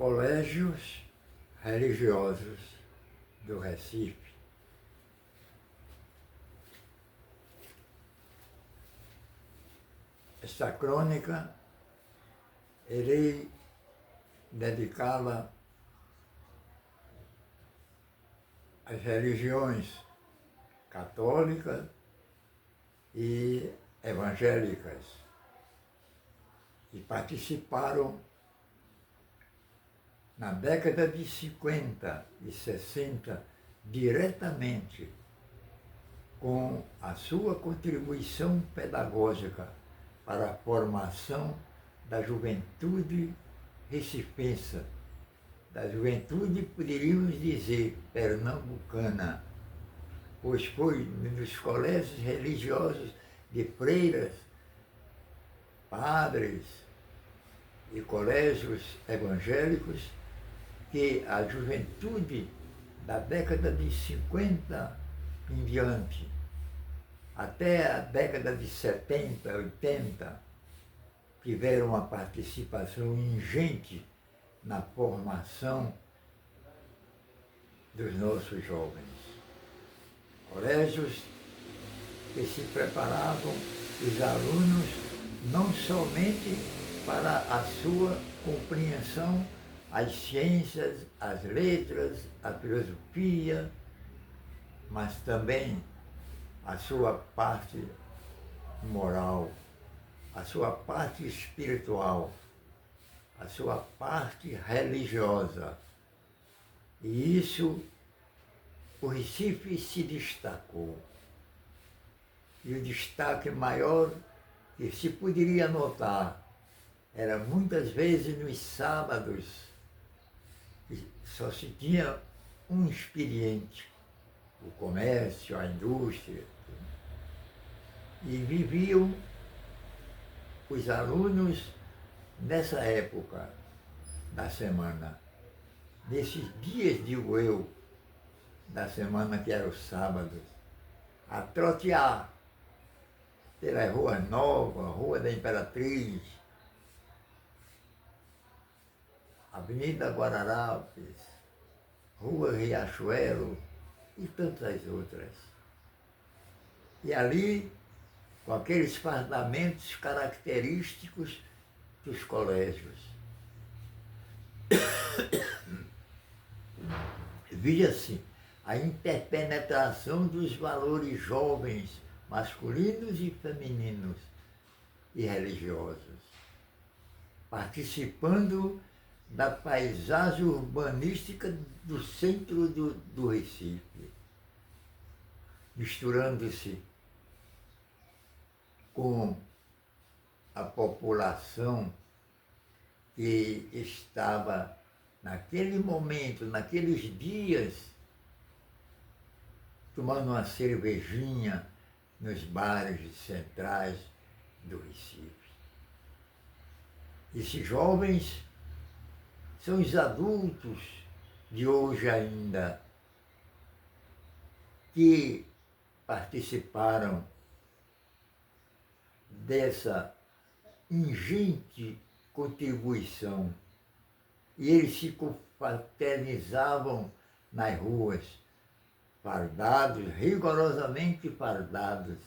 colégios religiosos do Recife. Esta crônica irei dedicá-la às religiões católicas e evangélicas que participaram na década de 50 e 60 diretamente com a sua contribuição pedagógica para a formação da juventude recifense, da juventude, poderíamos dizer, pernambucana, pois foi nos colégios religiosos de freiras, padres e colégios evangélicos que a juventude da década de 50 em diante, até a década de 70, 80, tiveram uma participação ingente na formação dos nossos jovens. Colégios que se preparavam os alunos não somente para a sua compreensão às ciências, às letras, à filosofia, mas também a sua parte moral, a sua parte espiritual, a sua parte religiosa. E isso, o Recife se destacou. E o destaque maior que se poderia notar era muitas vezes nos sábados, que só se tinha um expediente, o comércio, a indústria, e viviam os alunos nessa época da semana, nesses dias, digo eu, da semana que era o sábado, a trotear pela Rua Nova, Rua da Imperatriz, Avenida Guararapes, Rua Riachuelo e tantas outras. E ali, com aqueles fardamentos característicos dos colégios, via-se a interpenetração dos valores jovens, masculinos e femininos e religiosos, participando da paisagem urbanística do centro do Recife, misturando-se com a população que estava naquele momento, naqueles dias, tomando uma cervejinha nos bares centrais do Recife. Esses jovens são os adultos de hoje ainda que participaram dessa ingente contribuição. E eles se confraternizavam nas ruas, fardados, rigorosamente fardados.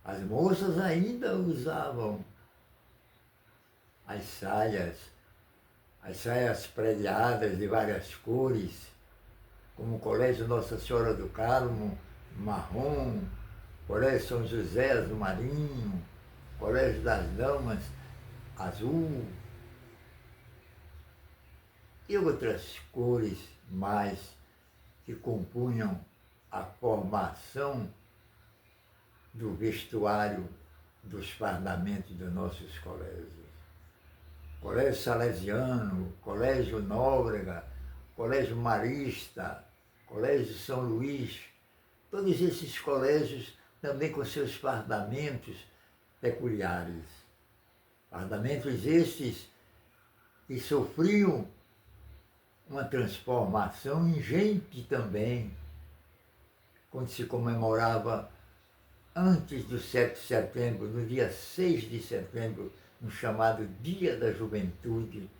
As moças ainda usavam as saias preguiadas de várias cores, como o Colégio Nossa Senhora do Carmo, marrom, Colégio São José do Marinho, Colégio das Damas, azul, e outras cores mais que compunham a formação do vestuário dos fardamentos dos nossos colégios. Colégio Salesiano, Colégio Nóbrega, Colégio Marista, Colégio São Luís, todos esses colégios também com seus fardamentos peculiares. Fardamentos estes que sofriam uma transformação ingente também, quando se comemorava antes do 7 de setembro, no dia 6 de setembro, no chamado Dia da Juventude,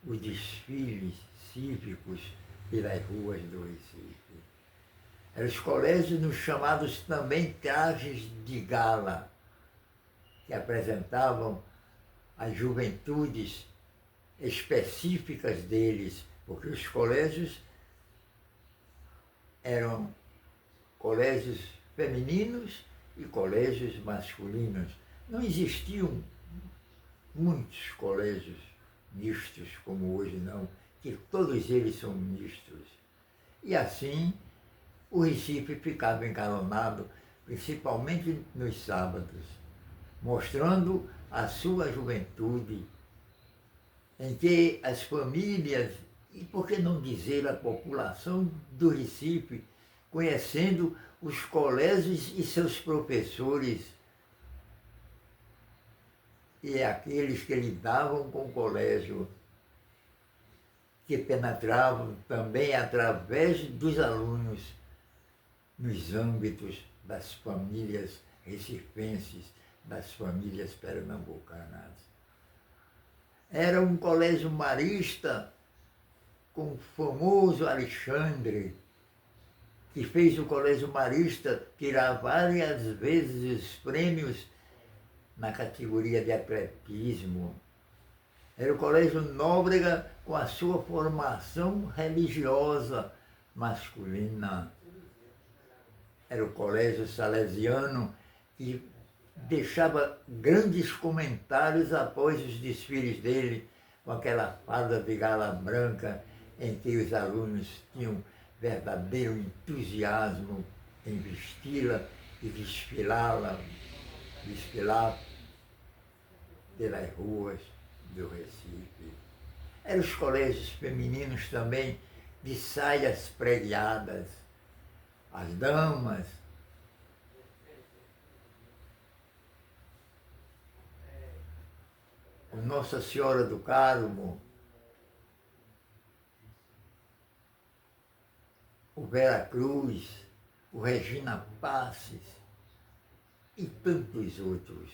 os desfiles cívicos pelas ruas do Recife. Eram os colégios nos chamados também trajes de gala, que apresentavam as juventudes específicas deles, porque os colégios eram colégios femininos e colégios masculinos. Não existiam muitos colégios mistos como hoje não, que todos eles são mistos. E assim o Recife ficava engalonado, principalmente nos sábados, mostrando a sua juventude, em que as famílias, e por que não dizer a população do Recife, conhecendo os colégios e seus professores, e aqueles que lidavam com o colégio, que penetravam também através dos alunos nos âmbitos das famílias recifenses, das famílias pernambucanas. Era um colégio marista com o famoso Alexandre, que fez o colégio marista tirar várias vezes os prêmios na categoria de atletismo. Era o colégio Nóbrega com a sua formação religiosa masculina. Era o colégio salesiano que deixava grandes comentários após os desfiles dele, com aquela farda de gala branca em que os alunos tinham verdadeiro entusiasmo em vesti-la e desfilar pelas ruas do Recife. Eram os colégios femininos também, de saias preguiadas, as damas, o Nossa Senhora do Carmo, o Vera Cruz, o Regina Passes e tantos outros.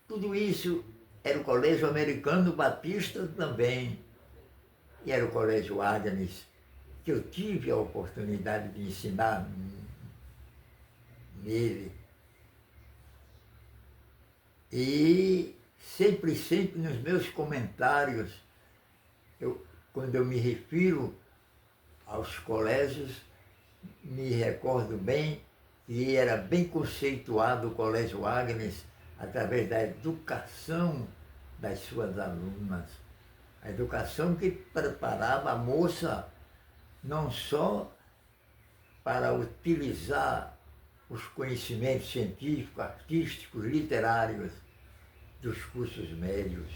Tudo isso era o Colégio Americano Batista também, e era o Colégio Agnes, que eu tive a oportunidade de ensinar nele. E sempre nos meus comentários, quando eu me refiro aos colégios, me recordo bem que era bem conceituado o Colégio Agnes através da educação das suas alunas. A educação que preparava a moça não só para utilizar os conhecimentos científicos, artísticos, literários dos cursos médios,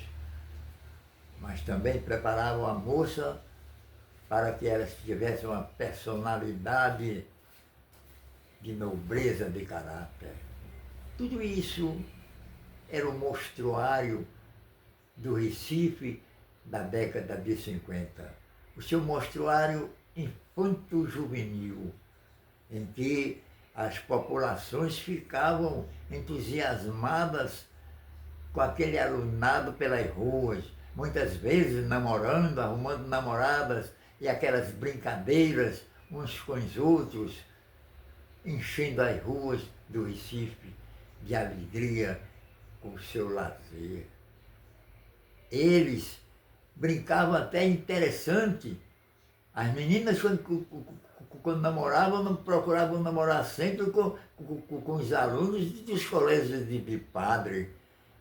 mas também preparavam a moça para que ela tivesse uma personalidade de nobreza de caráter. Tudo isso era o mostruário do Recife da década de 50. O seu mostruário infanto-juvenil, em que as populações ficavam entusiasmadas com aquele alunado pelas ruas, muitas vezes namorando, arrumando namoradas, e aquelas brincadeiras uns com os outros, enchendo as ruas do Recife de alegria com o seu lazer. Eles brincavam até interessante. As meninas, quando namoravam, não procuravam namorar sempre com os alunos dos colégios de padre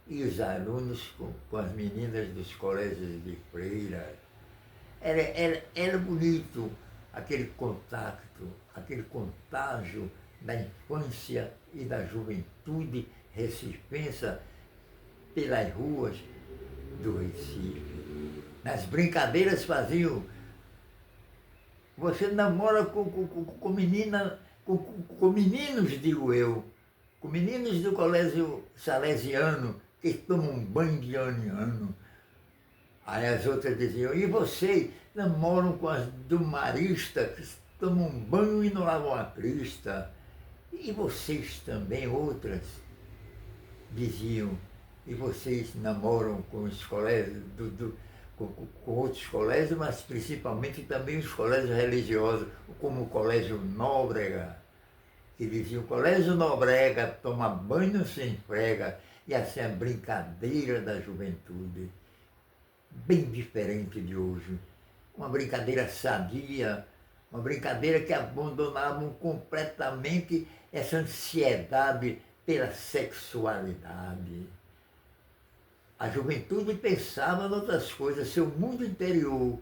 e os alunos com as meninas dos colégios de freira. Era bonito aquele contato, aquele contágio da infância e da juventude recifensa pelas ruas do Recife. Nas brincadeiras faziam: você namora com menina, com meninos, digo eu, com meninos do colégio salesiano que tomam banho de ano em ano. Aí as outras diziam: e vocês namoram com as do marista que tomam banho e não lavam a crista? E vocês também, outras, diziam: e vocês namoram com os colégios com outros colégios, mas principalmente também os colégios religiosos, como o Colégio Nóbrega, que dizia: o Colégio Nóbrega toma banho sem frega, e assim a brincadeira da juventude, bem diferente de hoje. Uma brincadeira sadia, uma brincadeira que abandonava completamente essa ansiedade pela sexualidade. A juventude pensava em outras coisas, seu mundo interior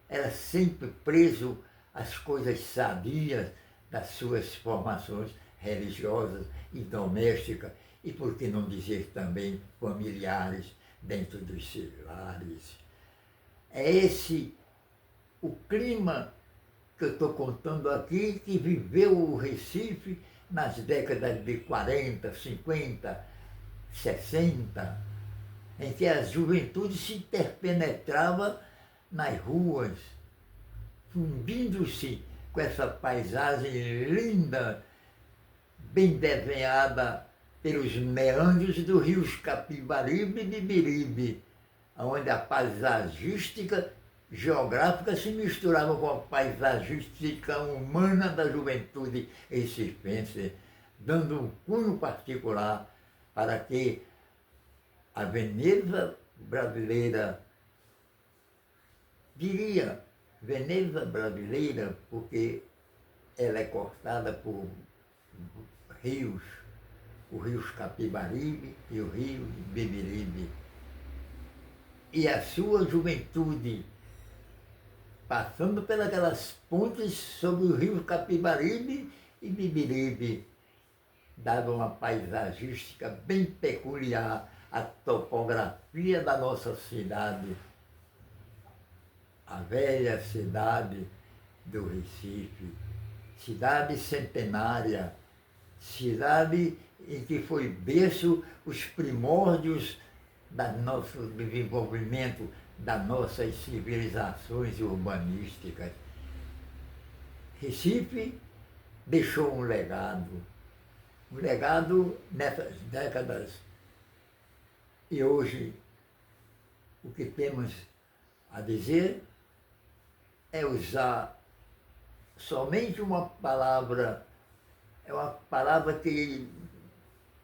era sempre preso às coisas sadias das suas formações religiosas e domésticas, e por que não dizer também familiares dentro dos seus lares. É esse o clima que eu estou contando aqui, que viveu o Recife nas décadas de 40, 50, 60, em que a juventude se interpenetrava nas ruas, fundindo-se com essa paisagem linda, bem desenhada pelos meandros do rio Capibaribe e Bibiribe, onde a paisagística geográfica se misturava com a paisagística humana da juventude recifense, dando um cunho particular para que a Veneza brasileira, diria Veneza brasileira porque ela é cortada por rios, o rio Capibaribe e o rio Bibiribe. E a sua juventude, passando pelas pontes sobre o rio Capibaribe e Bibiribe, dava uma paisagística bem peculiar à topografia da nossa cidade, a velha cidade do Recife, cidade centenária, cidade em que foi berço os primórdios do nosso desenvolvimento, das nossas civilizações urbanísticas. Recife deixou um legado nessas décadas. E hoje o que temos a dizer é usar somente uma palavra, é uma palavra que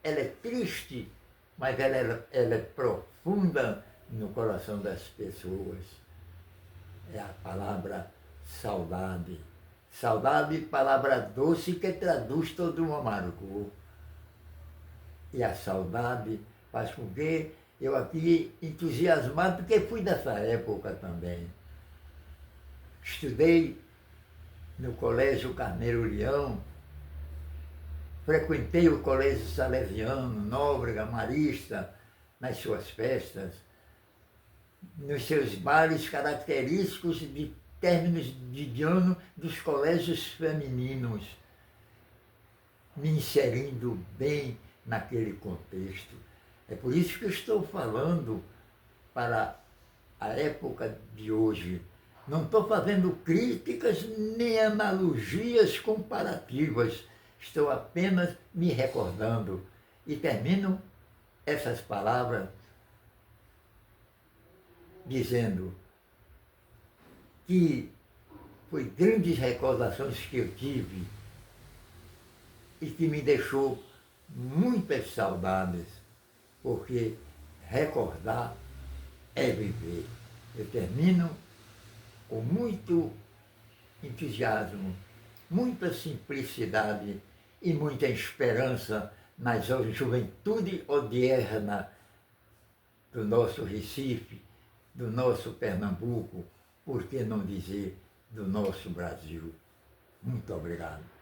ela é triste, mas ela é profunda no coração das pessoas. É a palavra saudade. Saudade, palavra doce que traduz todo o amargor. E a saudade faz com que eu aqui, entusiasmado, porque fui dessa época também. Estudei no Colégio Carneiro Leão, frequentei o Colégio Salesiano, Nóbrega, Marista, nas suas festas, nos seus bailes característicos de términos de ano dos colégios femininos, me inserindo bem naquele contexto. É por isso que eu estou falando para a época de hoje. Não estou fazendo críticas nem analogias comparativas, estou apenas me recordando. E termino essas palavras dizendo que foi grandes recordações que eu tive e que me deixou muitas saudades, porque recordar é viver. Eu termino com muito entusiasmo, muita simplicidade e muita esperança na juventude odierna do nosso Recife, do nosso Pernambuco, por que não dizer do nosso Brasil. Muito obrigado.